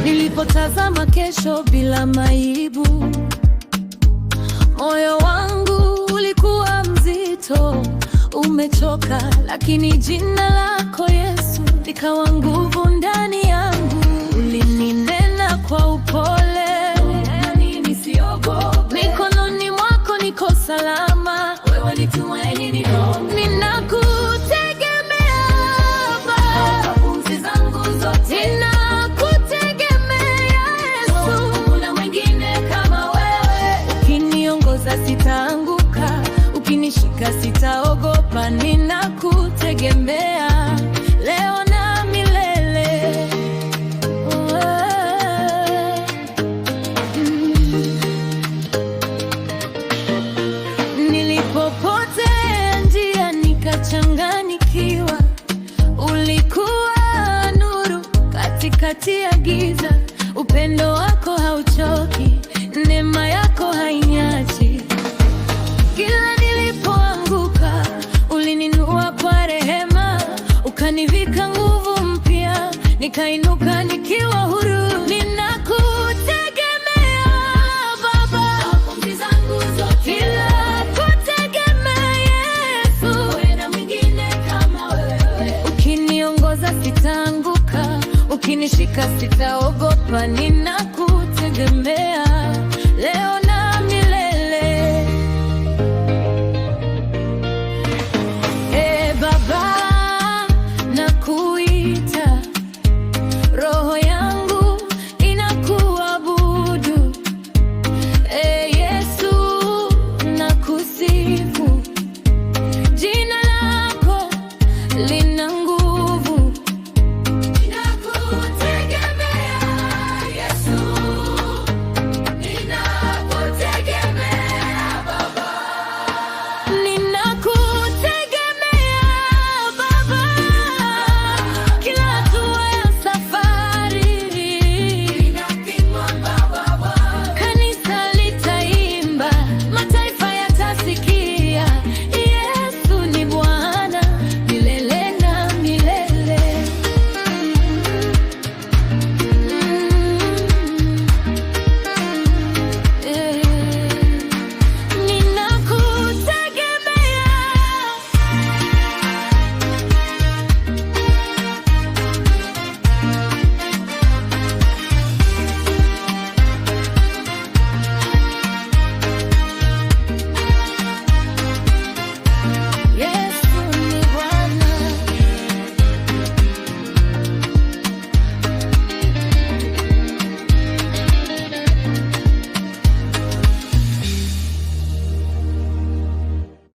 Nilipotazama kesho bila maibu, moyo wangu ulikuwa mzito, umechoka, lakini jina lako Yesu likawa nguvu ndani yangu. Ulininena kwa upole, nisiogope, mikononi mwako niko salama, wewe ni tumaini, ninakutegemea Baba, pumzi zangu zote sitaanguka, ukinishika sitaogopa, ninakutegemea leo na milele. Nilipopotea njia nikachanganyikiwa, ulikuwa nuru katikati ya giza. Upendo wako hauchoki, neema yako hainyachi. Kila nilipoanguka, ulininua kwa rehema, ukanivika nguvu mpya, nikainuka nikiwa huru. Ninakutegemea Baba, pumzi zangu zote, ninakutegemea Yesu, hakuna mwingine kama wewe. Ukiniongoza sitaanguka, ukinishika sitaogopa, ninakutegemea leo